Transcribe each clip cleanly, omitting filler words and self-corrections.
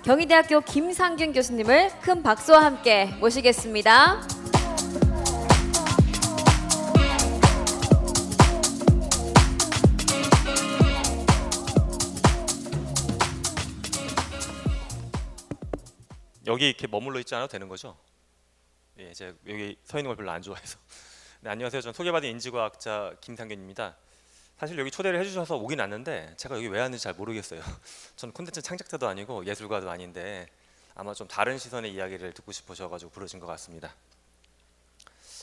경희대학교 김상균 교수님을 큰 박수와 함께 모시겠습니다. 여기 이렇게 머물러 있지 않아도 되는 거죠? 예, 제가 여기 서 있는 걸 별로 안 좋아해서. 네, 안녕하세요. 저는 소개받은 인지과학자 김상균입니다. 사실 여기 초대를 해주셔서 오긴 왔는데 제가 여기 왜 왔는지 잘 모르겠어요. 저는 콘텐츠 창작자도 아니고 예술가도 아닌데 아마 좀 다른 시선의 이야기를 듣고 싶으셔가지고 부르신 것 같습니다.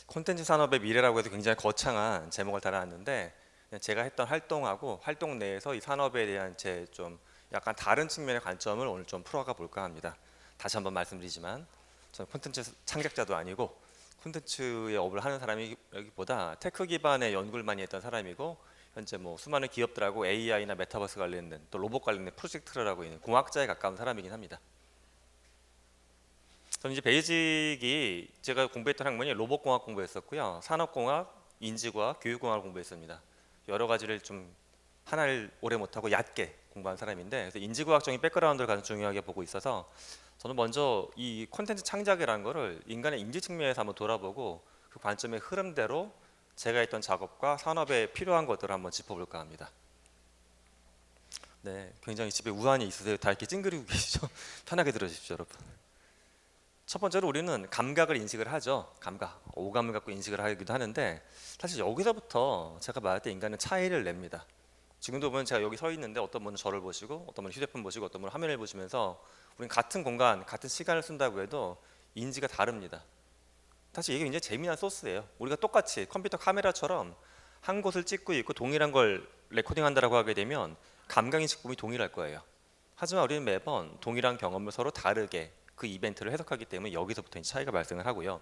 콘텐츠 산업의 미래라고 해도 굉장히 거창한 제목을 달아놨는데 제가 했던 활동하고 활동 내에서 이 산업에 대한 제 좀 약간 다른 측면의 관점을 오늘 좀 풀어가 볼까 합니다. 다시 한번 말씀드리지만 저는 콘텐츠 창작자도 아니고 콘텐츠의 업을 하는 사람이기보다 테크 기반의 연구를 많이 했던 사람이고 현재 뭐 수많은 기업들하고 AI나 메타버스 관련된 또 로봇 관련된 프로젝트를 하고 있는 공학자에 가까운 사람이긴 합니다. 저는 이제 베이직이 제가 공부했던 학문이 로봇공학 공부했었고요, 산업공학, 인지과학, 교육공학을 공부했습니다. 여러 가지를 좀 하나를 오래 못하고 얕게 공부한 사람인데 그래서 인지과학적인 백그라운드를 가장 중요하게 보고 있어서 저는 먼저 이 콘텐츠 창작이라는 거를 인간의 인지 측면에서 한번 돌아보고 그 관점의 흐름대로 제가 했던 작업과 산업에 필요한 것들을 한번 짚어볼까 합니다. 네, 굉장히 집에 우환이 있으세요? 다 이렇게 찡그리고 계시죠? 편하게 들어주십시오, 여러분. 첫 번째로 우리는 감각을 인식을 하죠. 감각, 오감을 갖고 인식을 하기도 하는데 사실 여기서부터 제가 말할 때 인간은 차이를 냅니다. 지금도 보면 제가 여기 서 있는데 어떤 분은 저를 보시고 어떤 분은 휴대폰 보시고 어떤 분은 화면을 보시면서 우리는 같은 공간, 같은 시간을 쓴다고 해도 인지가 다릅니다. 사실 이게 굉장히 재미난 소스예요. 우리가 똑같이 컴퓨터 카메라처럼 한 곳을 찍고 있고 동일한 걸 레코딩한다라고 하게 되면 감각인식 부분이 동일할 거예요. 하지만 우리는 매번 동일한 경험을 서로 다르게 그 이벤트를 해석하기 때문에 여기서부터 차이가 발생을 하고요.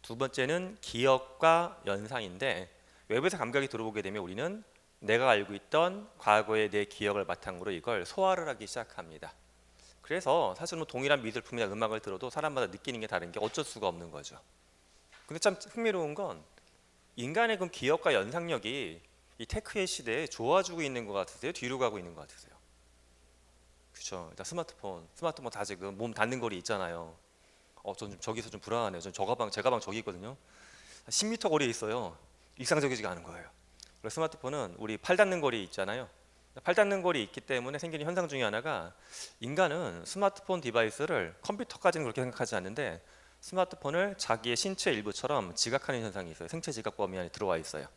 두 번째는 기억과 연상인데 외부에서 감각이 들어오게 되면 우리는 내가 알고 있던 과거의 내 기억을 바탕으로 이걸 소화를 하기 시작합니다. 그래서 사실 뭐 동일한 미술품이나 음악을 들어도 사람마다 느끼는 게 다른 게 어쩔 수가 없는 거죠. 근데 참 흥미로운 건 인간의 그 기억과 연상력이 이 테크의 시대에 좋아지고 있는 것 같으세요? 뒤로 가고 있는 것 같으세요? 그렇죠. 일단 스마트폰 다 지금 몸 닿는 거리 있잖아요. 전 좀 저기서 좀 불안하네요. 제 가방 저기 있거든요. 10m 거리에 있어요. 일상적이지가 않은 거예요. 그래서 스마트폰은 우리 팔 닿는 거리 있잖아요. 팔 닿는 거리 있기 때문에 생기는 현상 중에 하나가 인간은 스마트폰 디바이스를 컴퓨터까지는 그렇게 생각하지 않는데 스마트폰을 자기의 신체 일부처럼 지각하는 현상이 있어요. 생체 지각 범위 안에 들어와 있어요.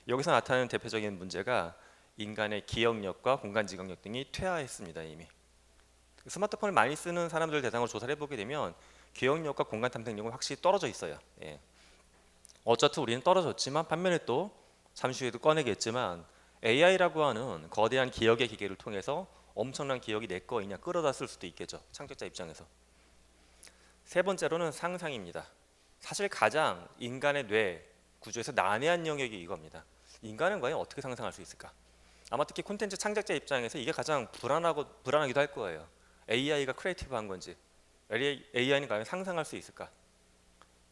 여기서 나타나는 대표적인 문제가 인간의 기억력과 공간 지각력 등이 퇴화했습니다. 이미 스마트폰을 많이 쓰는 사람들 대상으로 조사를 해보게 되면 기억력과 공간 탐색력은 확실히 떨어져 있어요. 예. 어쩌든 우리는 떨어졌지만 반면에 또 잠시 후에도 꺼내겠지만 AI라고 하는 거대한 기억의 기계를 통해서 엄청난 기억이 내 거이냐 끌어다 쓸 수도 있겠죠. 창작자 입장에서. 세 번째로는 상상입니다. 사실 가장 인간의 뇌 구조에서 난해한 영역이 이겁니다. 인간은 과연 어떻게 상상할 수 있을까? 아마 특히 콘텐츠 창작자 입장에서 이게 가장 불안하기도 할 거예요. AI가 크리에이티브한 건지 AI는 과연 상상할 수 있을까?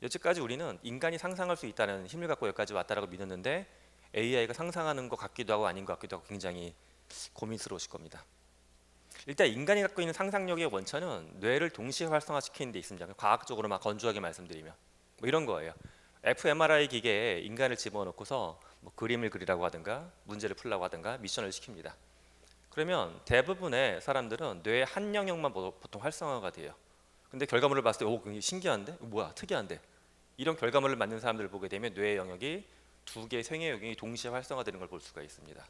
여태까지 우리는 인간이 상상할 수 있다는 힘을 갖고 여기까지 왔다라고 믿었는데 AI가 상상하는 것 같기도 하고 아닌 것 같기도 하고 굉장히 고민스러우실 겁니다. 일단 인간이 갖고 있는 상상력의 원천은 뇌를 동시에 활성화시키는 데 있습니다. 과학적으로 막 건조하게 말씀드리면 뭐 이런 거예요. fMRI 기계에 인간을 집어넣고서 뭐 그림을 그리라고 하든가 문제를 풀라고 하든가 미션을 시킵니다. 그러면 대부분의 사람들은 뇌의 한 영역만 보통 활성화가 돼요. 근데 결과물을 봤을 때 오, 굉장히 신기한데? 뭐야 특이한데? 이런 결과물을 만든 사람들을 보게 되면 뇌의 영역이 두 개의 생애 영역이 동시에 활성화되는 걸 볼 수가 있습니다.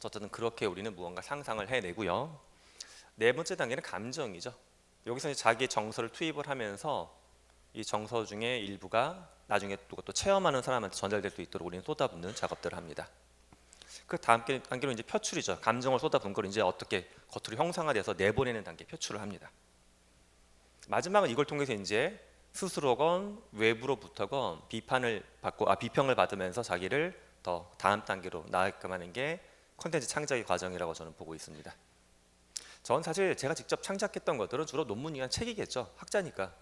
어쨌든 그렇게 우리는 무언가 상상을 해내고요. 네 번째 단계는 감정이죠. 여기서 이제 자기의 정서를 투입을 하면서 이 정서 중에 일부가 나중에 또 체험하는 사람한테 전달될 수 있도록 우리는 쏟아붓는 작업들을 합니다. 그 다음 단계로 이제 표출이죠. 감정을 쏟아붓는 걸 이제 어떻게 겉으로 형상화돼서 내보내는 단계 표출을 합니다. 마지막은 이걸 통해서 이제 스스로건 외부로부터건 비평을 받으면서 자기를 더 다음 단계로 나아가게끔 하는 게 콘텐츠 창작의 과정이라고 저는 보고 있습니다. 전 사실 제가 직접 창작했던 것들은 주로 논문이나 책이겠죠. 학자니까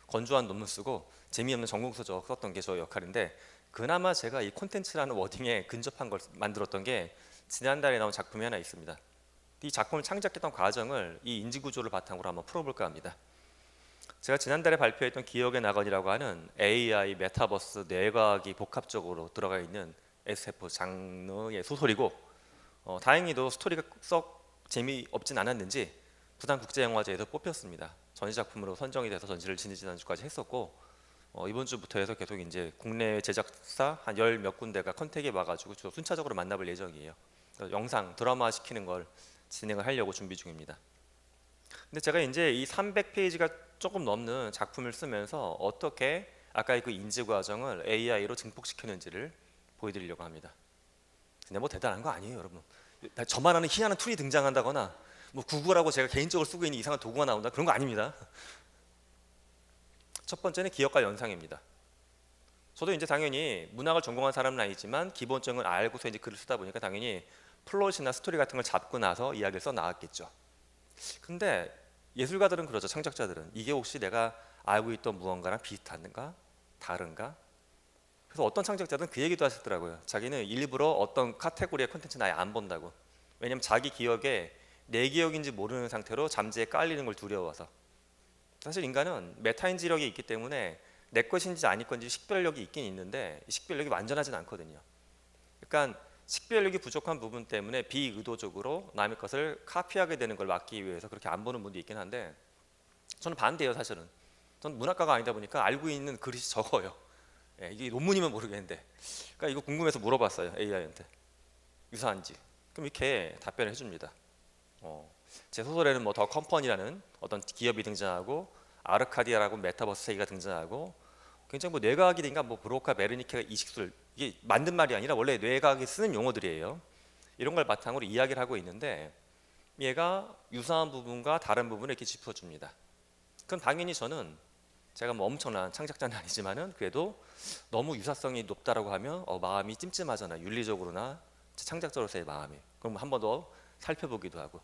건조한 논문 쓰고 재미없는 전공서적 썼던 게 저의 역할인데 그나마 제가 이 콘텐츠라는 워딩에 근접한 걸 만들었던 게 지난달에 나온 작품이 하나 있습니다. 이 작품을 창작했던 과정을 이 인지 구조를 바탕으로 한번 풀어볼까 합니다. 제가 지난달에 발표했던 기억의 낙원이라고 하는 AI, 메타버스, 뇌과학이 복합적으로 들어가 있는 SF 장르의 소설이고 다행히도 스토리가 썩 재미없진 않았는지 부산국제영화제에서 뽑혔습니다. 전시작품으로 선정이 돼서 전시를 지난주까지 했었고 이번 주부터 해서 계속 이제 국내 제작사 한 열 몇 군데가 컨택이 와가지고 순차적으로 만나볼 예정이에요. 영상 드라마 시키는 걸 진행을 하려고 준비 중입니다. 근데 제가 이제 이 300페이지가 조금 넘는 작품을 쓰면서 어떻게 아까 그 인지 과정을 AI로 증폭시켰는지를 보여드리려고 합니다. 근데 뭐 대단한 거 아니에요, 여러분. 저만 아는 희한한 툴이 등장한다거나 뭐 구글하고 제가 개인적으로 쓰고 있는 이상한 도구가 나온다 그런 거 아닙니다. 첫 번째는 기억과 연상입니다. 저도 이제 당연히 문학을 전공한 사람은 아니지만 기본적인 걸 알고서 이제 글을 쓰다 보니까 당연히 플롯이나 스토리 같은 걸 잡고 나서 이야기를 써 나왔겠죠. 근데 예술가들은 그러죠. 창작자들은 이게 혹시 내가 알고 있던 무언가랑 비슷한가? 다른가? 그래서 어떤 창작자들은 그 얘기도 하시더라고요. 자기는 일부러 어떤 카테고리의 콘텐츠는 아예 안 본다고. 왜냐면 자기 기억에 내 기억인지 모르는 상태로 잠재에 깔리는 걸 두려워서. 사실 인간은 메타인지력이 있기 때문에 내 것인지 아닐 건지 식별력이 있긴 있는데 식별력이 완전하진 않거든요. 그러니까 식별력이 부족한 부분 때문에 비의도적으로 남의 것을 카피하게 되는 걸 막기 위해서 그렇게 안 보는 분도 있긴 한데 저는 반대예요. 사실은 저는 문학가가 아니다 보니까 알고 있는 그릇이 적어요. 이게 논문이면 모르겠는데 그러니까 이거 궁금해서 물어봤어요. AI한테 유사한지. 그럼 이렇게 답변을 해줍니다. 제 소설에는 뭐 더 컴퍼니라는 어떤 기업이 등장하고 아르카디아라고 메타버스 세계가 등장하고 굉장히 뭐 뇌과학이든가 뭐 브로카 베르니케가 이식술 이게 만든 말이 아니라 원래 뇌과학이 쓰는 용어들이에요. 이런 걸 바탕으로 이야기를 하고 있는데 얘가 유사한 부분과 다른 부분을 이렇게 짚어줍니다. 그럼 당연히 저는 제가 뭐 엄청난 창작자는 아니지만은 그래도 너무 유사성이 높다라고 하면 마음이 찜찜하잖아요. 윤리적으로나 창작자로서의 마음이. 그럼 한 번 더 살펴보기도 하고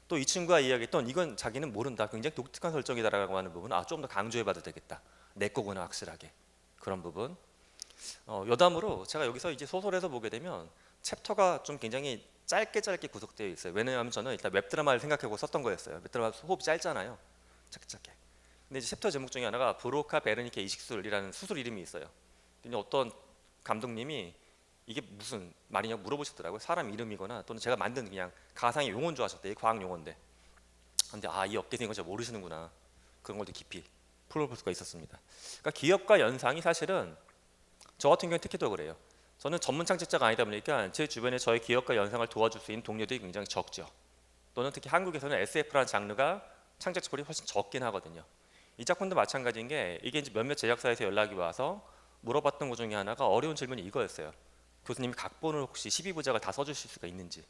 또 이 친구가 이야기했던 이건 자기는 모른다. 굉장히 독특한 설정이다라고 하는 부분 좀 더 강조해봐도 되겠다. 내 거구나 확실하게 그런 부분. 여담으로 제가 여기서 이제 소설에서 보게 되면 챕터가 좀 굉장히 짧게 구속되어 있어요. 왜냐하면 저는 일단 웹드라마를 생각하고 썼던 거였어요. 웹드라마 호흡이 짧잖아요. 짧게. 근데 이제 챕터 제목 중에 하나가 브로카 베르니케 이식술이라는 수술 이름이 있어요. 근데 어떤 감독님이 이게 무슨 말이냐고 물어보시더라고요. 사람 이름이거나 또는 제가 만든 그냥 가상의 용어인 줄 아셨대요. 과학 용어인데. 근데 이 업계에서 이걸 잘 모르시는구나. 그런 걸 더 깊이 풀어볼 수가 있었습니다. 그러니까 기억과 연상이 사실은 저 같은 경우는 특히 더 그래요. 저는 전문 창작자가 아니다 보니까 제 주변에 저의 기억과 연상을 도와줄 수 있는 동료들이 굉장히 적죠. 또는 특히 한국에서는 SF라는 장르가 창작자들이 훨씬 적긴 하거든요. 이 작품도 마찬가지인 게 이게 이제 몇몇 제작사에서 연락이 와서 물어봤던 것 중에 하나가 어려운 질문이 이거였어요. 교수님이 각본을 혹시 12부작을 다 써주실 수가 있는지.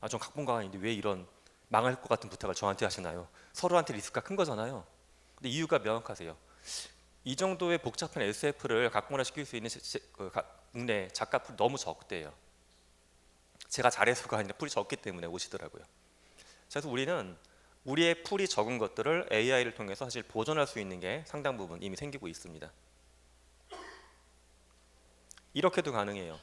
전 각본가가 아닌데 왜 이런 망할 것 같은 부탁을 저한테 하시나요? 서로한테 리스크가 큰 거잖아요. 근데 이유가 명확하세요. 이 정도의 복잡한 SF를 각본화시킬 수 있는 국내 작가풀이 너무 적대요. 제가 잘해서가 아니라 풀이 적기 때문에 오시더라고요. 그래서 우리는 우리의 풀이 적은 것들을 AI를 통해서 사실 보존할 수 있는 게 상당 부분 이미 생기고 있습니다. 이렇게도 가능해요.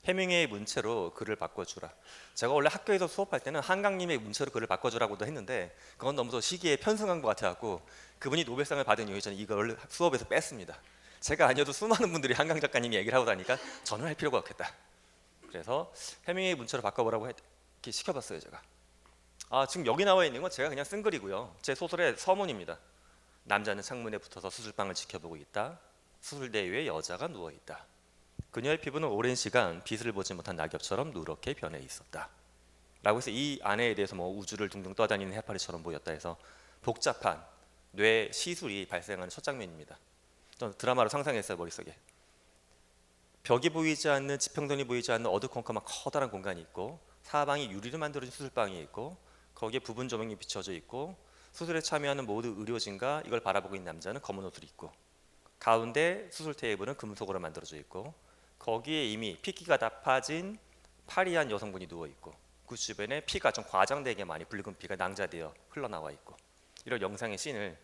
해밍웨이의 문체로 글을 바꿔주라. 제가 원래 학교에서 수업할 때는 한강님의 문체로 글을 바꿔주라고도 했는데 그건 너무 시기에 편승한 것 같아갖고 그분이 노벨상을 받은 이후에 저는 이걸 수업에서 뺐습니다. 제가 아니어도 수많은 분들이 한강 작가님이 얘기를 하고 다니까 저는 할 필요가 없겠다. 그래서 해밍웨이 문체로 바꿔보라고 이렇게 시켜봤어요. 제가 지금 여기 나와 있는 건 제가 그냥 쓴 글이고요. 제 소설의 서문입니다. 남자는 창문에 붙어서 수술방을 지켜보고 있다. 수술대 위에 여자가 누워있다. 그녀의 피부는 오랜 시간 빛을 보지 못한 낙엽처럼 누렇게 변해 있었다. 라고 해서 이 아내에 대해서 뭐 우주를 둥둥 떠다니는 해파리처럼 보였다 해서 복잡한 뇌 시술이 발생하는 첫 장면입니다. 저는 드라마로 상상했어요. 머릿속에 벽이 보이지 않는 지평선이 보이지 않는 어두컴컴한 커다란 공간이 있고 사방이 유리로 만들어진 수술방이 있고 거기에 부분 조명이 비춰져 있고 수술에 참여하는 모든 의료진과 이걸 바라보고 있는 남자는 검은 옷을 입고 가운데 수술 테이블은 금속으로 만들어져 있고 거기에 이미 핏기가 다 파진 파리한 여성분이 누워있고 그 주변에 피가 좀 과장되게 많이 붉은 피가 낭자되어 흘러나와 있고 이런 영상의 씬을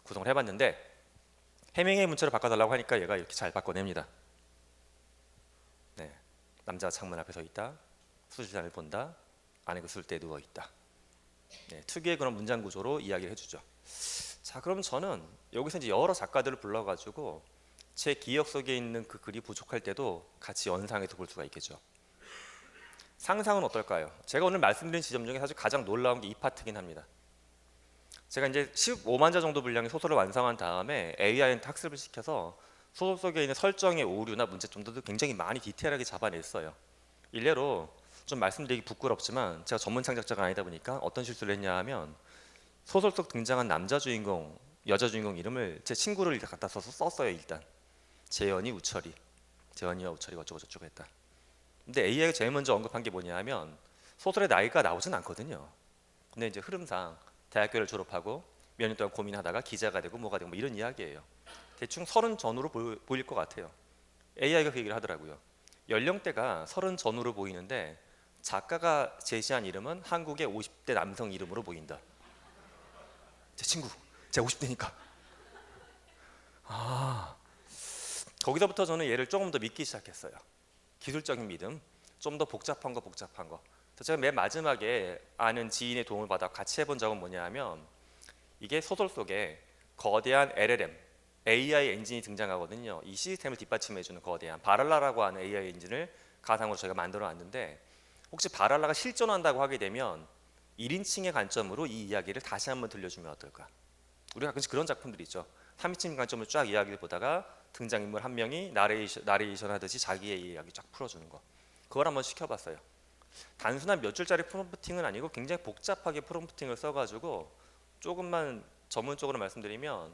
구성을 해봤는데 해밍웨이 문체로 바꿔달라고 하니까 얘가 이렇게 잘 바꿔냅니다. 남자가 창문 앞에 서 있다. 수술장을 본다. 안에 그 수술대에 누워있다. 특유의 그런 문장 구조로 이야기를 해주죠. 자, 그럼 저는 여기서 이제 여러 작가들을 불러가지고 제 기억 속에 있는 그 글이 부족할 때도 같이 연상해서 볼 수가 있겠죠. 상상은 어떨까요? 제가 오늘 말씀드린 지점 중에 사실 가장 놀라운 게 이 파트긴 합니다. 제가 이제 15만 자 정도 분량의 소설을 완성한 다음에 AI한테 학습을 시켜서 소설 속에 있는 설정의 오류나 문제점들도 굉장히 많이 디테일하게 잡아냈어요. 일례로 좀 말씀드리기 부끄럽지만 제가 전문 창작자가 아니다 보니까 어떤 실수를 했냐 하면 소설 속 등장한 남자 주인공, 여자 주인공 이름을 제 친구를 갖다 써서 썼어요. 일단 재현이, 우철이, 재현이와 우철이 어쩌고 저쩌고 했다. 근데 AI가 제일 먼저 언급한 게 뭐냐 하면 소설의 나이가 나오진 않거든요. 근데 이제 흐름상 대학교를 졸업하고 몇 년 동안 고민하다가 기자가 되고 뭐가 되고 뭐 이런 이야기예요. 대충 30 전후로 보일 것 같아요. AI가 그 얘기를 하더라고요. 연령대가 30 전후로 보이는데 작가가 제시한 이름은 한국의 50대 남성 이름으로 보인다. 제 친구, 제가 50대니까. 거기서부터 저는 얘를 조금 더 믿기 시작했어요. 기술적인 믿음, 좀 더 복잡한 거. 제가 맨 마지막에 아는 지인의 도움을 받아 같이 해본 적은 뭐냐 하면 이게 소설 속에 거대한 LLM, AI 엔진이 등장하거든요. 이 시스템을 뒷받침해주는 거대한 바랄라라고 하는 AI 엔진을 가상으로 저희가 만들어놨는데 혹시 바랄라가 실존한다고 하게 되면 1인칭의 관점으로 이 이야기를 다시 한번 들려주면 어떨까? 우리가 가끔씩 그런 작품들이 있죠. 3인칭 관점으로 쫙 이야기를 보다가 등장인물 한 명이 나레이션 하듯이 자기의 이야기 쫙 풀어주는 거. 그걸 한번 시켜봤어요. 단순한 몇 줄짜리 프롬프팅은 아니고 굉장히 복잡하게 프롬프팅을 써가지고 조금만 전문적으로 말씀드리면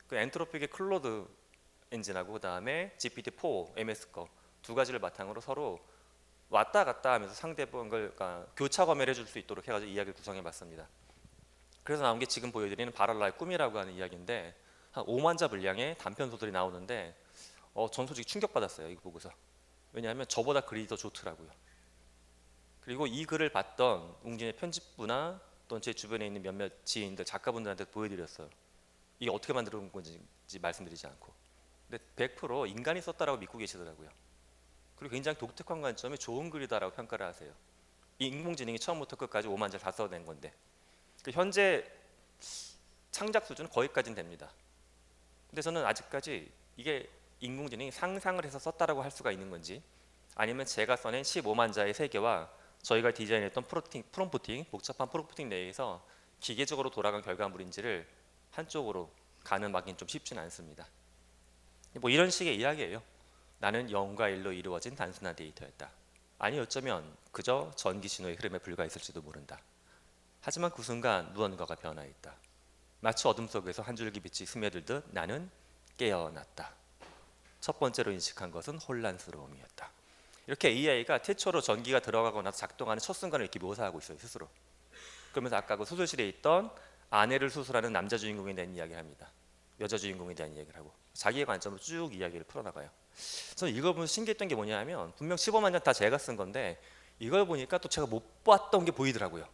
그 엔트로픽의 클로드 엔진하고 그다음에 GPT-4 MS 거 두 가지를 바탕으로 서로 왔다 갔다 하면서 상대방을 그러니까 교차 검열해 줄 수 있도록 해가지고 이야기를 구성해봤습니다. 그래서 나온 게 지금 보여드리는 바랄라의 꿈이라고 하는 이야기인데 한 5만 자 분량의 단편 소설이 나오는데 전 솔직히 충격받았어요. 이거 보고서. 왜냐하면 저보다 글이 더 좋더라고요. 그리고 이 글을 봤던 웅진의 편집부나 또는 제 주변에 있는 몇몇 지인들, 작가분들한테 보여드렸어요. 이게 어떻게 만들어온 건지 말씀드리지 않고. 근데 100% 인간이 썼다라고 믿고 계시더라고요. 그리고 굉장히 독특한 관점에 좋은 글이다라고 평가를 하세요. 이 인공지능이 처음부터 끝까지 5만 자 다 써낸 건데 현재 창작 수준은 거기까지는 됩니다. 근데 저는 아직까지 이게 인공지능이 상상을 해서 썼다라고 할 수가 있는 건지 아니면 제가 써낸 15만 자의 세계와 저희가 디자인했던 프롬프팅, 복잡한 프롬프팅 내에서 기계적으로 돌아간 결과물인지를 한쪽으로 가늠하기는 좀 쉽지는 않습니다. 뭐 이런 식의 이야기예요. 나는 0과 1로 이루어진 단순한 데이터였다. 아니 어쩌면 그저 전기 신호의 흐름에 불과했을지도 모른다. 하지만 그 순간 무언가가 변화했다. 마치 어둠 속에서 한 줄기 빛이 스며들듯 나는 깨어났다. 첫 번째로 인식한 것은 혼란스러움이었다. 이렇게 AI가 태초로 전기가 들어가고 나서 작동하는 첫 순간을 이렇게 묘사하고 있어요. 스스로. 그러면서 아까 그 수술실에 있던 아내를 수술하는 남자 주인공에 대한 이야기를 합니다. 여자 주인공에 대한 이야기를 하고 자기의 관점으로 쭉 이야기를 풀어나가요. 저는 읽어보면서 신기했던 게 뭐냐면 분명 15만 장 다 제가 쓴 건데 이걸 보니까 또 제가 못 봤던 게 보이더라고요.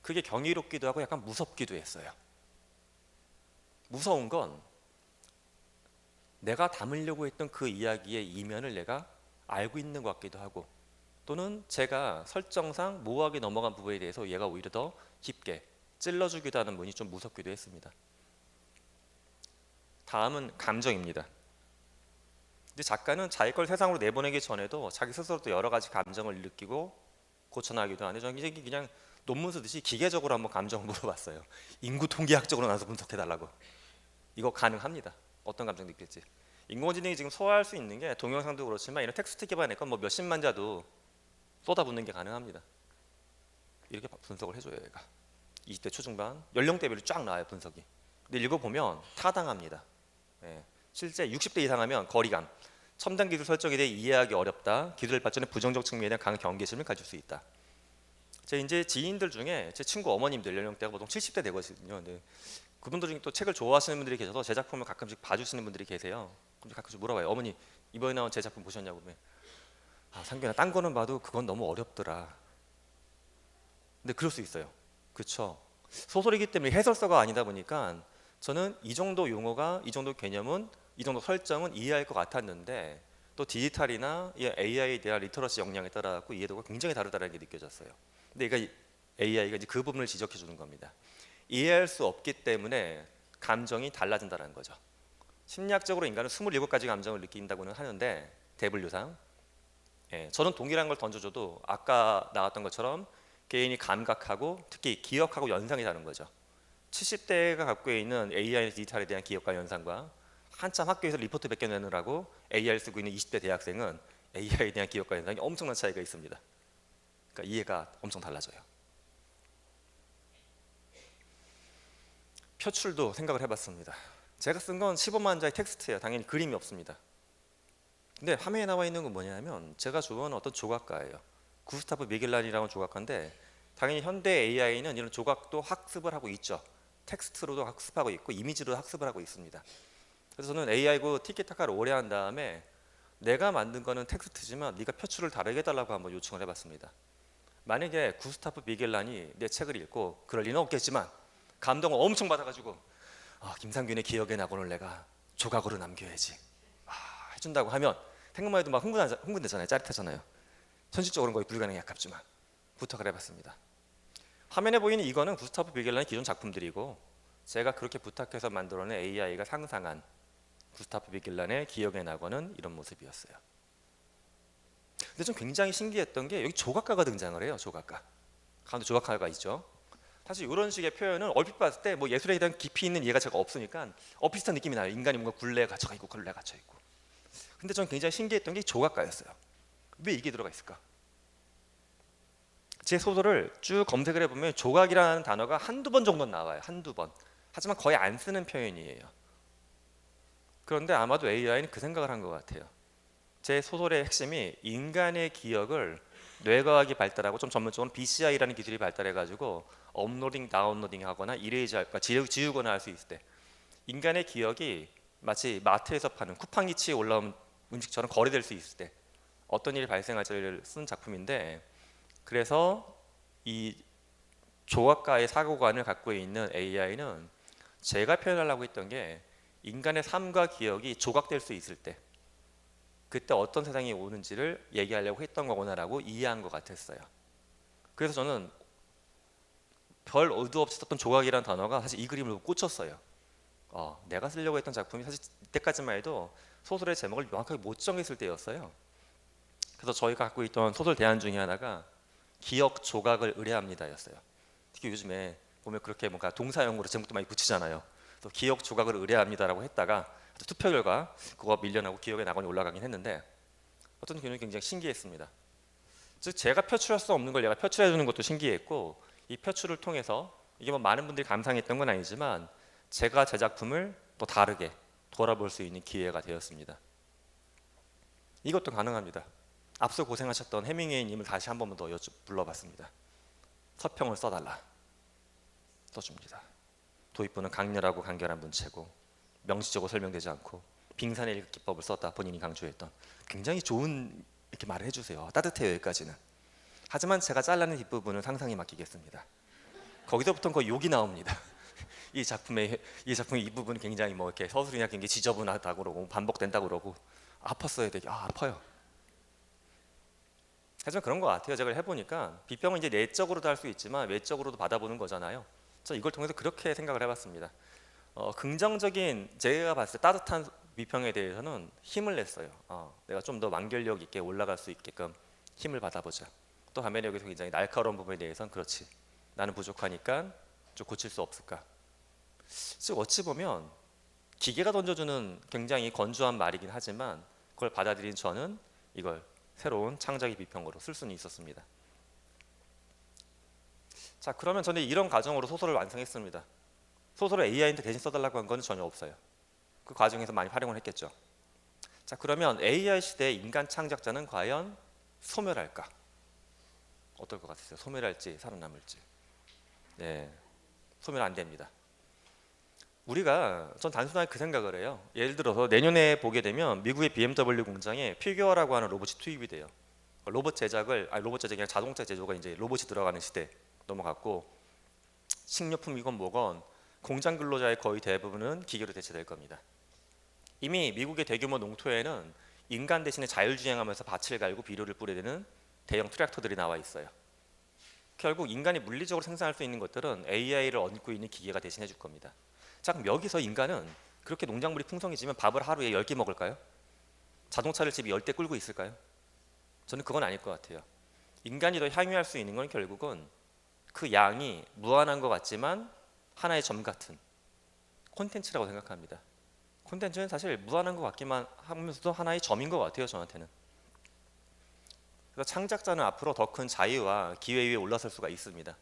그게 경이롭기도 하고 약간 무섭기도 했어요. 무서운 건 내가 담으려고 했던 그 이야기의 이면을 내가 알고 있는 것 같기도 하고 또는 제가 설정상 모호하게 넘어간 부분에 대해서 얘가 오히려 더 깊게 찔러주기도 하는 부분이 좀 무섭기도 했습니다. 다음은 감정입니다. 근데 작가는 자기 걸 세상으로 내보내기 전에도 자기 스스로도 여러 가지 감정을 느끼고 고쳐나가기도 하는데 저는 이게 그냥 논문 쓰듯이 기계적으로 한번 감정을 물어봤어요. 인구 통계학적으로 나서 분석해달라고. 이거 가능합니다. 어떤 감정 느낄지. 인공지능이 지금 소화할 수 있는 게 동영상도 그렇지만 이런 텍스트 기반의 건 뭐 몇십만 자도 쏟아붓는 게 가능합니다. 이렇게 분석을 해줘요. 얘가 20대 초중반 연령대별로 쫙 나와요. 분석이. 근데 읽어보면 타당합니다. 실제 60대 이상하면 거리감, 첨단 기술 설정에 대해 이해하기 어렵다, 기술 발전의 부정적 측면에 대한 강한 경계심을 가질 수 있다. 제 이제 지인들 중에 제 친구 어머님들 연령대가 보통 70대 되거든요. 근데 그분들 중에 또 책을 좋아하시는 분들이 계셔서 제 작품을 가끔씩 봐주시는 분들이 계세요. 그럼 가끔씩 물어봐요. 어머니 이번에 나온 제 작품 보셨냐고. 그러면 상균아 딴 거는 봐도 그건 너무 어렵더라. 근데 그럴 수 있어요. 그렇죠. 소설이기 때문에 해설서가 아니다 보니까 저는 이 정도 용어가, 이 정도 개념은, 이 정도 설정은 이해할 것 같았는데 또 디지털이나 AI에 대한 리터러시 역량에 따라 이해도가 굉장히 다르다는 게 느껴졌어요. 근데 얘가 AI가 이제 그 부분을 지적해 주는 겁니다. 이해할 수 없기 때문에 감정이 달라진다는 거죠. 심리학적으로 인간은 27가지 감정을 느낀다고는 하는데 대분류상 저는 동일한 걸 던져줘도 아까 나왔던 것처럼 개인이 감각하고 특히 기억하고 연상이 다른 거죠. 70대가 갖고 있는 AI 디지털에 대한 기억과 연상과 한참 학교에서 리포트 몇 개 내느라고 AI를 쓰고 있는 20대 대학생은 AI에 대한 기억과 연상이 엄청난 차이가 있습니다. 그러니까 이해가 엄청 달라져요. 표출도 생각을 해봤습니다. 제가 쓴 건 15만 자의 텍스트예요. 당연히 그림이 없습니다. 근데 화면에 나와 있는 건 뭐냐면 제가 좋아하는 어떤 조각가예요. 구스타프 미겔란이라는 조각가인데 당연히 현대 AI는 이런 조각도 학습을 하고 있죠. 텍스트로도 학습하고 있고 이미지로도 학습을 하고 있습니다. 그래서 저는 AI고 티키타카를 오래 한 다음에 내가 만든 거는 텍스트지만 네가 표출을 다르게 해달라고 한번 요청을 해봤습니다. 만약에 구스타프 미겔란이 내 책을 읽고 그럴 리는 없겠지만 감동을 엄청 받아가지고 김상균의 기억의 낙원을 내가 조각으로 남겨야지 해준다고 하면 생각만 해도 막 흥분되잖아요. 짜릿하잖아요. 현실적으로는 거의 불가능에 가깝지만 부탁을 해봤습니다. 화면에 보이는 이거는 구스타프 미겔란의 기존 작품들이고 제가 그렇게 부탁해서 만들어낸 AI가 상상한 구스타프 미겔란의 기억의 낙원은 이런 모습이었어요. 근데 좀 굉장히 신기했던 게 여기 조각가가 등장을 해요. 조각가. 가운데 조각가가 있죠. 사실 이런 식의 표현은 얼핏 봤을 때 뭐 예술에 대한 깊이 있는 이해가 제가 없으니까 비슷한 느낌이 나요. 인간이 뭔가 굴레에 갇혀가 있고 굴레에 갇혀 있고. 근데 전 굉장히 신기했던 게 조각가였어요. 왜 이게 들어가 있을까? 제 소설을 쭉 검색을 해보면 조각이라는 단어가 한두 번 정도는 나와요. 한두 번. 하지만 거의 안 쓰는 표현이에요. 그런데 아마도 AI는 그 생각을 한 것 같아요. 제 소설의 핵심이 인간의 기억을 뇌과학이 발달하고 좀 전문적으로 BCI라는 기술이 발달해가지고 업로딩, 다운로딩 하거나 이레이저, 지우거나 할 수 있을 때 인간의 기억이 마치 마트에서 파는 쿠팡이치에 올라온 음식처럼 거래될 수 있을 때 어떤 일이 발생할지를 쓴 작품인데 그래서 이 조각가의 사고관을 갖고 있는 AI는 제가 표현하려고 했던 게 인간의 삶과 기억이 조각될 수 있을 때 그때 어떤 세상이 오는지를 얘기하려고 했던 거구나라고 이해한 것 같았어요. 그래서 저는 별 의도 없이 썼던 조각이라는 단어가 사실 이 그림을 보고 꽂혔어요. 내가 쓰려고 했던 작품이 사실 이때까지만 해도 소설의 제목을 명확하게 못 정했을 때였어요. 그래서 저희가 갖고 있던 소설 대안 중에 하나가 기억 조각을 의뢰합니다였어요. 특히 요즘에 보면 그렇게 뭔가 동사형으로 제목도 많이 붙이잖아요. 또 기억 조각을 의뢰합니다라고 했다가 투표 결과 그거 밀려나고 기억의 낙원이 올라가긴 했는데 어떤 경우는 굉장히 신기했습니다. 즉 제가 표출할 수 없는 걸 얘가 표출해 주는 것도 신기했고 이 표출을 통해서 이게 뭐 많은 분들이 감상했던 건 아니지만 제가 제 작품을 또 다르게 돌아볼 수 있는 기회가 되었습니다. 이것도 가능합니다. 앞서 고생하셨던 해밍웨이님을 다시 한 번 더 불러봤습니다. 서평을 써달라. 써줍니다. 도입부는 강렬하고 간결한 문체고 명시적으로 설명되지 않고 빙산의 읽기법을 썼다 본인이 강조했던 굉장히 좋은 이렇게 말을 해주세요. 따뜻해요 여기까지는. 하지만 제가 잘라낸 뒷부분은 상상에 맡기겠습니다. 거기서부터는 거의 욕이 나옵니다. 이 작품의 이 부분은 굉장히 뭐 이렇게 서술이나 굉장히 지저분하다고 그러고 반복된다고 그러고 아팠어야 되게 아파요. 하지만 그런 것 같아요. 제가 해보니까 비평은 이제 내적으로도 할 수 있지만 외적으로도 받아보는 거잖아요. 그래서 이걸 통해서 그렇게 생각을 해봤습니다. 긍정적인 제가 봤을 때 따뜻한 비평에 대해서는 힘을 냈어요. 내가 좀 더 완결력 있게 올라갈 수 있게끔 힘을 받아보자. 또 반면에 여기서 굉장히 날카로운 부분에 대해서는 그렇지. 나는 부족하니까 좀 고칠 수 없을까. 즉 어찌 보면 기계가 던져주는 굉장히 건조한 말이긴 하지만 그걸 받아들인 저는 이걸 새로운 창작의 비평으로 쓸 수는 있었습니다. 자, 그러면 저는 이런 과정으로 소설을 완성했습니다. 소설을 AI한테 대신 써달라고 한 건 전혀 없어요. 그 과정에서 많이 활용을 했겠죠. 자, 그러면 AI 시대의 인간 창작자는 과연 소멸할까? 어떨 것 같으세요? 소멸할지 살아남을지. 네, 소멸 안 됩니다. 우리가 전 단순하게 그 생각을 해요. 예를 들어서 내년에 보게 되면 미국의 BMW 공장에 피규어라고 하는 로봇이 투입이 돼요. 로봇 제작이 아니라 자동차 제조가 이제 로봇이 들어가는 시대 넘어갔고 식료품이건 뭐건 공장 근로자의 거의 대부분은 기계로 대체될 겁니다. 이미 미국의 대규모 농토에는 인간 대신에 자율주행하면서 밭을 갈고 비료를 뿌려대는 대형 트랙터들이 나와 있어요. 결국 인간이 물리적으로 생산할 수 있는 것들은 AI를 얹고 있는 기계가 대신해 줄 겁니다. 자, 그럼 여기서 인간은 그렇게 농작물이 풍성해지면 밥을 하루에 10개 먹을까요? 자동차를 집에 10대 끌고 있을까요? 저는 그건 아닐 것 같아요. 인간이 더 향유할 수 있는 건 결국은 그 양이 무한한 것 같지만 하나의 점 같은 콘텐츠라고 생각합니다. 콘텐츠는 사실 무한한 것 같기만 하면서도 하나의 점인 것 같아요, 저한테는. 그래서 창작자는 앞으로 더 큰 자유와 기회 위에 올라설 수가 있습니다.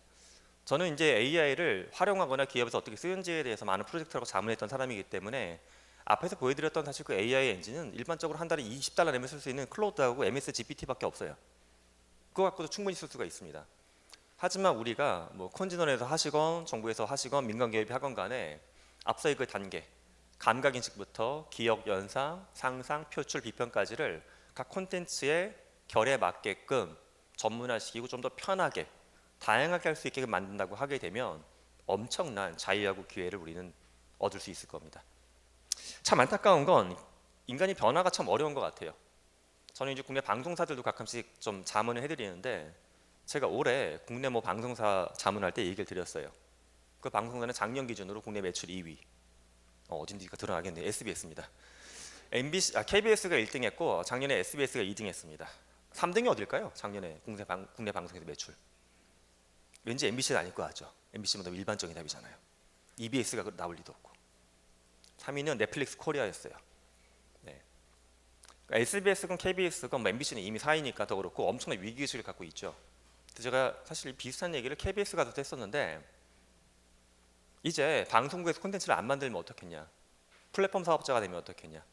저는 이제 AI를 활용하거나 기업에서 어떻게 쓰는지에 대해서 많은 프로젝트라고 자문했던 사람이기 때문에 앞에서 보여드렸던 사실 그 AI 엔진은 일반적으로 한 달에 $20 내면 쓸 수 있는 클로드하고 MS GPT밖에 없어요. 그거 갖고도 충분히 쓸 수가 있습니다. 하지만 우리가 뭐 컨진원에서 하시건 정부에서 하시건 민간 기업이 하건 간에 앞서의 그 단계 감각 인식부터 기억 연상, 상상, 표출, 비평까지를 각 콘텐츠의 결에 맞게끔 전문화시키고 좀 더 편하게 다양하게 할 수 있게 만든다고 하게 되면 엄청난 자유하고 기회를 우리는 얻을 수 있을 겁니다. 참 안타까운 건 인간이 변화가 참 어려운 것 같아요. 저는 이제 국내 방송사들도 가끔씩 좀 자문을 해드리는데 제가 올해 국내 뭐 방송사 자문할 때 얘기를 드렸어요. 그 방송사는 작년 기준으로 국내 매출 2위. 어딘지가 드러나겠네요. SBS입니다. KBS가 1등했고 작년에 SBS가 2등했습니다. 3등이 어딜까요? 작년에 국내 방송에서 매출. 왠지 MBC는 아닐 것 같죠. MBC보다 일반적인 답이잖아요. EBS가 나올 리도 없고. 3위는 넷플릭스 코리아였어요. 네. 그러니까 SBS건 KBS건 뭐 MBC는 이미 4위니까 더 그렇고 엄청난 위기의식을 갖고 있죠. 제가 사실 비슷한 얘기를 KBS 가서도 했었는데 이제 방송국에서 콘텐츠를 안 만들면 어떻겠냐. 플랫폼 사업자가 되면 어떻겠냐.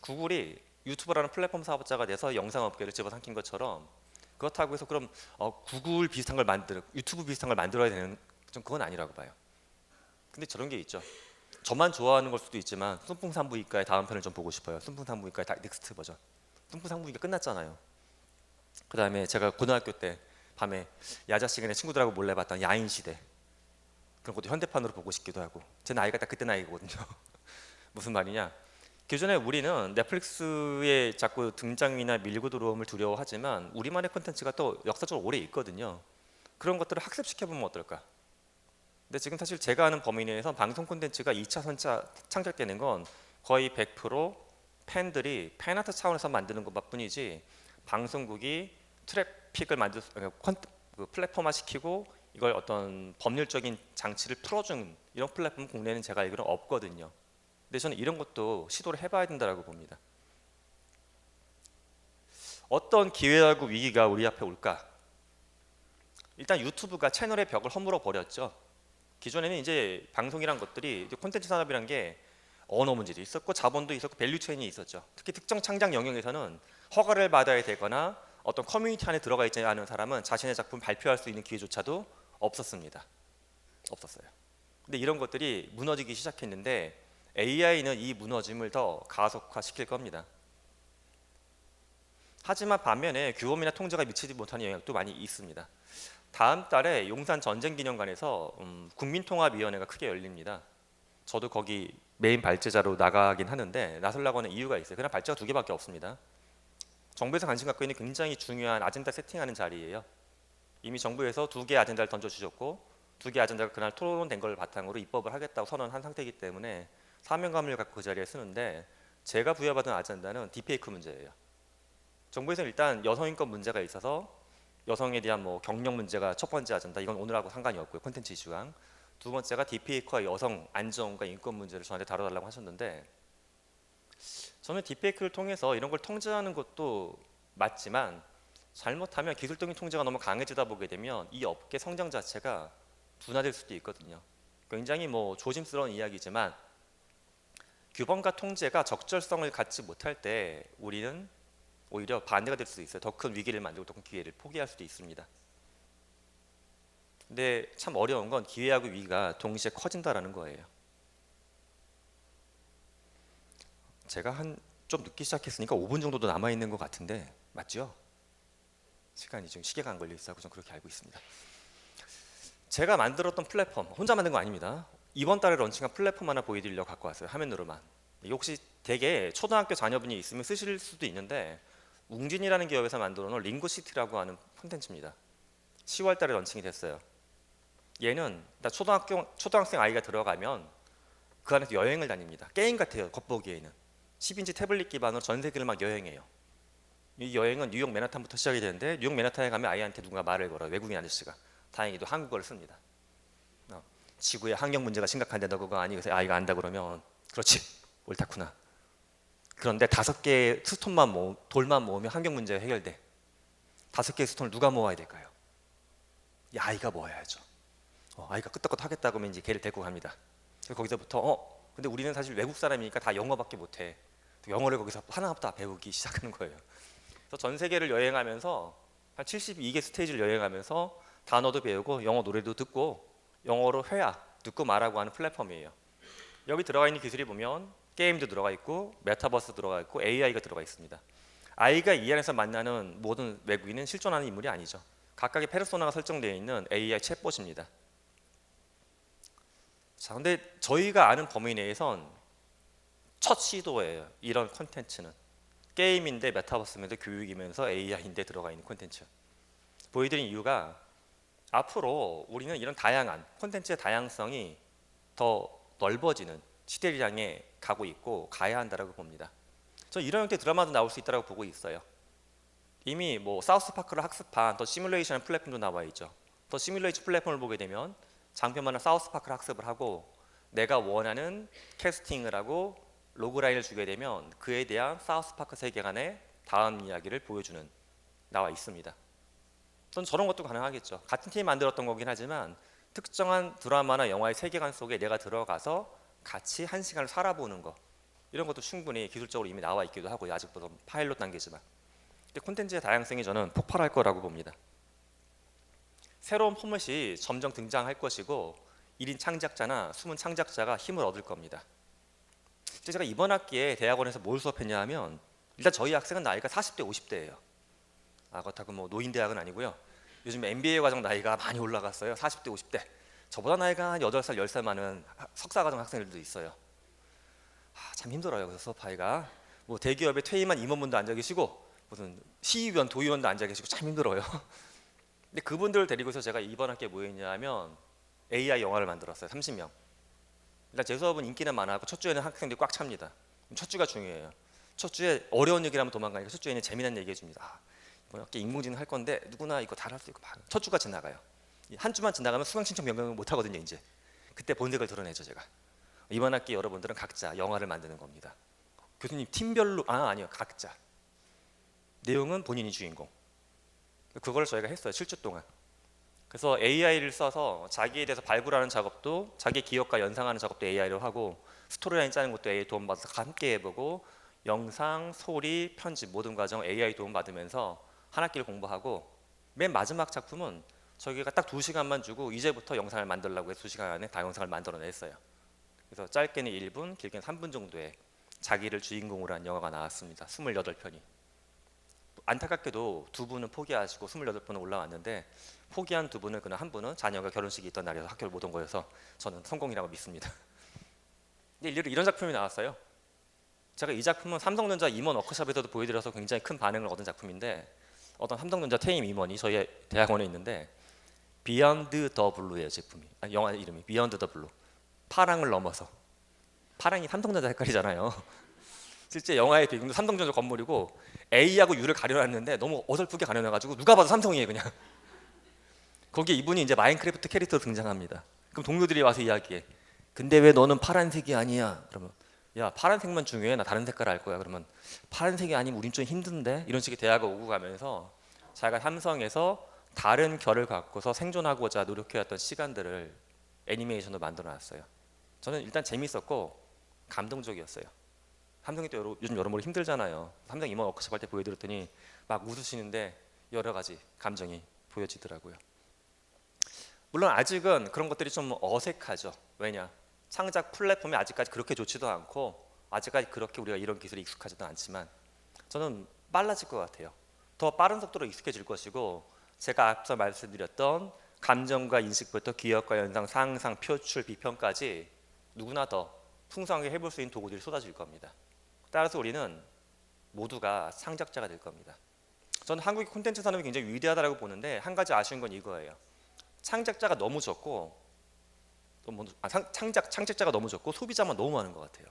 구글이 유튜브라는 플랫폼 사업자가 돼서 영상업계를 집어삼킨 것처럼 그렇다고 해서 그럼 구글 비슷한 걸 유튜브 비슷한 걸 만들어야 되는 좀 그건 아니라고 봐요. 근데 저런 게 있죠. 저만 좋아하는 걸 수도 있지만 순풍산부인과의 다음 편을 좀 보고 싶어요. 순풍산부인과의 넥스트 버전. 순풍산부인과 끝났잖아요. 그 다음에 제가 고등학교 때 밤에 야자 시간에 친구들하고 몰래 봤던 야인시대 그런 것도 현대판으로 보고 싶기도 하고 제 나이가 딱 그때 나이거든요. 무슨 말이냐. 기존에 우리는 넷플릭스의 자꾸 등장이나 밀고 들어옴을 두려워하지만 우리만의 콘텐츠가 또 역사적으로 오래 있거든요. 그런 것들을 학습시켜보면 어떨까. 근데 지금 사실 제가 아는 범위 내에서 방송 콘텐츠가 2차, 3차 창작되는 건 거의 100% 팬들이 팬아트 차원에서 만드는 것뿐이지 방송국이 트래픽을 그 플랫폼화 시키고 이걸 어떤 법률적인 장치를 풀어준 이런 플랫폼 국내에는 제가 알기로는 없거든요. 근데 저는 이런 것도 시도를 해봐야 된다고 봅니다. 어떤 기회하고 위기가 우리 앞에 올까? 일단 유튜브가 채널의 벽을 허물어 버렸죠. 기존에는 이제 방송이란 것들이 이제 콘텐츠 산업이란 게 언어 문제도 있었고 자본도 있었고 밸류 체인이 있었죠. 특히 특정 창작 영역에서는 허가를 받아야 되거나 어떤 커뮤니티 안에 들어가 있지 않은 사람은 자신의 작품 발표할 수 있는 기회조차도 없었습니다. 없었어요. 근데 이런 것들이 무너지기 시작했는데 AI는 이 무너짐을 더 가속화시킬 겁니다. 하지만 반면에 규범이나 통제가 미치지 못하는 영역도 많이 있습니다. 다음 달에 용산 전쟁기념관에서 국민통합위원회가 크게 열립니다. 저도 거기 메인 발제자로 나가긴 하는데 나서려고 하는 이유가 있어요. 그냥 발제가 2개밖에 없습니다. 정부에서 관심 갖고 있는 굉장히 중요한 아젠다 세팅하는 자리예요. 이미 정부에서 2개의 아젠다를 던져주셨고 2개의 아젠다가 그날 토론된 걸 바탕으로 입법을 하겠다고 선언한 상태이기 때문에 사명감을 갖고 그 자리에 쓰는데 제가 부여받은 아젠다는 딥페이크 문제예요. 정부에서는 일단 여성인권 문제가 있어서 여성에 대한 뭐 경력 문제가 첫 번째 아젠다, 이건 오늘하고 상관이 없고요. 콘텐츠 이슈랑 두 번째가 딥페이크와 여성 안전과 인권 문제를 저한테 다뤄달라고 하셨는데 저는 딥페이크를 통해서 이런 걸 통제하는 것도 맞지만 잘못하면 기술적인 통제가 너무 강해지다 보게 되면 이 업계 성장 자체가 둔화될 수도 있거든요. 굉장히 뭐 조심스러운 이야기지만 규범과 통제가 적절성을 갖지 못할 때 우리는 오히려 반대가 될 수도 있어요. 더 큰 위기를 만들고 더 큰 기회를 포기할 수도 있습니다. 근데 참 어려운 건 기회하고 위기가 동시에 커진다라는 거예요. 제가 좀 늦게 시작했으니까 5분 정도도 남아 있는 것 같은데 맞죠? 시간이 좀 시계가 안 걸려 있어서 좀 그렇게 알고 있습니다. 제가 만들었던 플랫폼 혼자 만든 거 아닙니다. 이번 달에 런칭한 플랫폼 하나 보여드리려고 갖고 왔어요. 화면으로만. 이게 혹시 되게 초등학교 자녀분이 있으면 쓰실 수도 있는데 웅진이라는 기업에서 만들어 놓은 링고시티라고 하는 콘텐츠입니다. 10월 달에 런칭이 됐어요. 얘는 일단 초등학생 아이가 들어가면 그 안에서 여행을 다닙니다. 게임 같아요. 겉보기에는 10인치 태블릿 기반으로 전 세계를 막 여행해요. 이 여행은 뉴욕 맨하탄부터 시작이 되는데 뉴욕 맨하탄에 가면 아이한테 누군가 말을 걸어요. 외국인 아저씨가. 다행히도 한국어를 씁니다. 지구의 환경 문제가 심각한데 너 그거 아니? 그래서 아이가 안다 그러면 그렇지 옳다구나. 그런데 5개의 돌만 모으면 환경 문제가 해결돼. 5개의 스톤을 누가 모아야 될까요? 이 아이가 모아야죠. 아이가 끄떡끄떡 하겠다고 하면 이제 걔를 데리고 갑니다. 그래서 거기서부터 근데 우리는 사실 외국 사람이니까 다 영어밖에 못해. 영어를 거기서 하나부터 배우기 시작하는 거예요. 그래서 전 세계를 여행하면서 한 72개 스테이지를 여행하면서 단어도 배우고 영어 노래도 듣고 영어로 회화 듣고 말하고 하는 플랫폼이에요. 여기 들어가 있는 기술이 보면 게임도 들어가 있고 메타버스 들어가 있고 AI가 들어가 있습니다. 아이가 이 안에서 만나는 모든 외국인은 실존하는 인물이 아니죠. 각각의 페르소나가 설정되어 있는 AI 챗봇입니다. 자, 근데 저희가 아는 범위 내에선 첫 시도예요. 이런 콘텐츠는 게임인데 메타버스면서 교육이면서 AI인데 들어가 있는 콘텐츠. 보여드린 이유가 앞으로 우리는 이런 다양한 콘텐츠의 다양성이 더 넓어지는 시대를 향해 가고 있고 가야 한다라고 봅니다. 저 이런 형태의 드라마도 나올 수 있다고 보고 있어요. 이미 뭐 사우스파크를 학습한 더 시뮬레이션 플랫폼도 나와 있죠. 더 시뮬레이션 플랫폼을 보게 되면 장편만한 사우스파크를 학습을 하고 내가 원하는 캐스팅을 하고 로그라인을 주게 되면 그에 대한 사우스파크 세계관의 다음 이야기를 보여주는 나와 있습니다. 전 저런 것도 가능하겠죠. 같은 팀이 만들었던 거긴 하지만 특정한 드라마나 영화의 세계관 속에 내가 들어가서 같이 한 시간을 살아보는 거 이런 것도 충분히 기술적으로 이미 나와 있기도 하고 아직도 파일럿 단계지만 근데 콘텐츠의 다양성이 저는 폭발할 거라고 봅니다. 새로운 포맷이 점점 등장할 것이고 1인 창작자나 숨은 창작자가 힘을 얻을 겁니다. 제가 이번 학기에 대학원에서 뭘 수업했냐 하면 일단 저희 학생은 나이가 40대 50대예요. 그렇다고 뭐 노인대학은 아니고요. 요즘 MBA 과정 나이가 많이 올라갔어요. 40대 50대. 저보다 나이가 한 8살 10살 많은 석사과정 학생들도 있어요. 참 힘들어요. 그래서 수업하기가 뭐 대기업에 퇴임한 임원분도 앉아 계시고 무슨 시의원, 도의원도 앉아 계시고 참 힘들어요. 근데 그분들을 데리고서 제가 이번 학기에 뭐 했냐 하면 AI 영화를 만들었어요. 30명. 일단 제 수업은 인기는 많아서 첫 주에는 학생들이 꽉 찹니다. 첫 주가 중요해요. 첫 주에 어려운 얘기를 하면 도망가니까 첫 주에는 재미난 얘기 해줍니다. 이번 학기 인공지능 할 건데 누구나 이거 다 할 수 있고 첫 주가 지나가요. 한 주만 지나가면 수강 신청 변경을 못 하거든요. 이제 그때 본색을 드러내죠. 제가 이번 학기 여러분들은 각자 영화를 만드는 겁니다. 교수님 팀별로 아니요 각자 내용은 본인이 주인공. 그걸 저희가 했어요. 7주 동안. 그래서 AI를 써서 자기에 대해서 발굴하는 작업도 자기 기억과 연상하는 작업도 AI로 하고 스토리라인 짜는 것도 AI 도움받아서 함께 해보고 영상, 소리, 편집 모든 과정 AI 도움받으면서 한 학기를 공부하고 맨 마지막 작품은 저희가 딱 2시간만 주고 이제부터 영상을 만들려고 해서 2시간 안에 다 영상을 만들어냈어요. 그래서 짧게는 1분, 길게는 3분 정도의 자기를 주인공으로 한 영화가 나왔습니다. 28편이. 안타깝게도 2분은 포기하시고 28분은 올라왔는데 포기한 2분은 그냥 한 분은 자녀가 결혼식이 있던 날이어서 학교를 못 온 거여서 저는 성공이라고 믿습니다. 근데 일일이 이런 작품이 나왔어요. 제가 이 작품은 삼성전자 임원 워크숍에서도 보여드려서 굉장히 큰 반응을 얻은 작품인데 어떤 삼성전자 퇴임 임원이 저희 대학원에 있는데 비욘드 더 블루예요. 제품이 영화 이름이 비욘드 더 블루. 파랑을 넘어서. 파랑이 삼성전자 색깔이잖아요. 실제 영화의 배경도 삼성전자 건물이고 A하고 U를 가려놨는데 너무 어설프게 가려놔가지고 누가 봐도 삼성이에요 그냥. 거기에 이분이 이제 마인크래프트 캐릭터로 등장합니다. 그럼 동료들이 와서 이야기해. 근데 왜 너는 파란색이 아니야? 그러면 야 파란색만 중요해? 나 다른 색깔 알 거야. 그러면 파란색이 아니면 우린 좀 힘든데? 이런 식의 대화가 오고 가면서 자기가 삼성에서 다른 결을 갖고서 생존하고자 노력해왔던 시간들을 애니메이션으로 만들어놨어요. 저는 일단 재밌었고 감동적이었어요. 삼성이 또 요즘 여러모로 힘들잖아요. 삼성 임원 워크숍 할 때 보여드렸더니 막 웃으시는데 여러 가지 감정이 보여지더라고요. 물론 아직은 그런 것들이 좀 어색하죠. 왜냐? 창작 플랫폼이 아직까지 그렇게 좋지도 않고 아직까지 그렇게 우리가 이런 기술이 익숙하지도 않지만 저는 빨라질 것 같아요. 더 빠른 속도로 익숙해질 것이고 제가 앞서 말씀드렸던 감정과 인식부터 기억과 연상, 상상, 표출, 비평까지 누구나 더 풍성하게 해볼 수 있는 도구들이 쏟아질 겁니다. 따라서 우리는 모두가 창작자가 될 겁니다. 저는 한국의 콘텐츠 산업이 굉장히 위대하다고 보는데 한 가지 아쉬운 건 이거예요. 창작자가 너무 적고 창작자가 너무 적고 소비자만 너무 많은 것 같아요.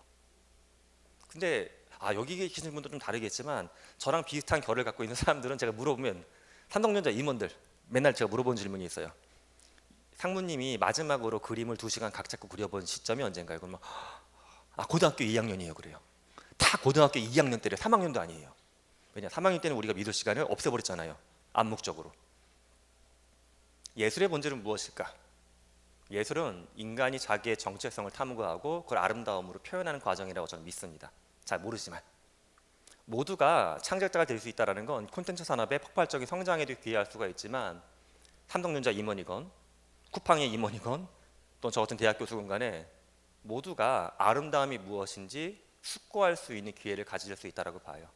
근데 여기 계신 분들 좀 다르겠지만 저랑 비슷한 결을 갖고 있는 사람들은 제가 물어보면 삼성전자 임원들 맨날 제가 물어본 질문이 있어요. 상무님이 마지막으로 그림을 2시간 각 잡고 그려본 시점이 언젠가요? 그러면 고등학교 2학년이에요. 그래요. 다 고등학교 2학년 때래. 3학년도 아니에요. 왜냐 3학년 때는 우리가 미술 시간을 없애버렸잖아요. 암묵적으로. 예술의 본질은 무엇일까? 예술은 인간이 자기의 정체성을 탐구하고 그걸 아름다움으로 표현하는 과정이라고 저는 믿습니다. 잘 모르지만 모두가 창작자가 될 수 있다는 건 콘텐츠 산업의 폭발적인 성장에도 기여할 수가 있지만 삼성전자 임원이건 쿠팡의 임원이건 또 저 같은 대학 교수건 간에 모두가 아름다움이 무엇인지 숙고할 수 있는 기회를 가질 수 있다고 봐요.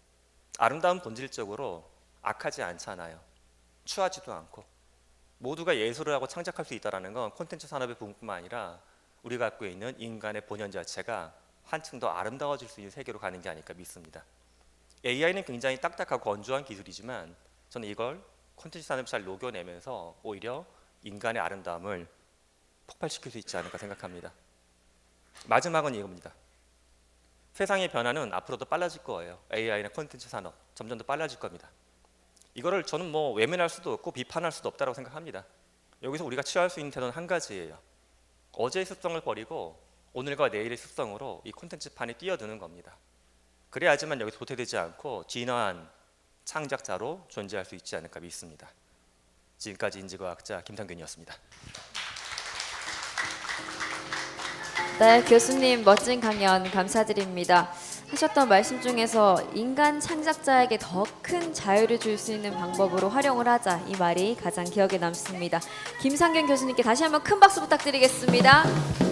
아름다움 본질적으로 악하지 않잖아요. 추하지도 않고 모두가 예술을 하고 창작할 수 있다는 건 콘텐츠 산업의 부분뿐만 아니라 우리가 갖고 있는 인간의 본연 자체가 한층 더 아름다워질 수 있는 세계로 가는 게 아닐까 믿습니다. AI는 굉장히 딱딱하고 건조한 기술이지만 저는 이걸 콘텐츠 산업에 잘 녹여내면서 오히려 인간의 아름다움을 폭발시킬 수 있지 않을까 생각합니다. 마지막은 이겁니다. 세상의 변화는 앞으로도 빨라질 거예요. AI나 콘텐츠 산업 점점 더 빨라질 겁니다. 이거를 저는 외면할 수도 없고 비판할 수도 없다고 생각합니다. 여기서 우리가 취할 수 있는 태도는 한 가지예요. 어제의 습성을 버리고 오늘과 내일의 습성으로 이 콘텐츠판에 뛰어드는 겁니다. 그래야지만 여기서 도태되지 않고 진화한 창작자로 존재할 수 있지 않을까 믿습니다. 지금까지 인지과학자 김상균이었습니다. 네, 교수님 멋진 강연 감사드립니다. 하셨던 말씀 중에서 인간 창작자에게 더 큰 자유를 줄 수 있는 방법으로 활용을 하자, 이 말이 가장 기억에 남습니다. 김상균 교수님께 다시 한번 큰 박수 부탁드리겠습니다.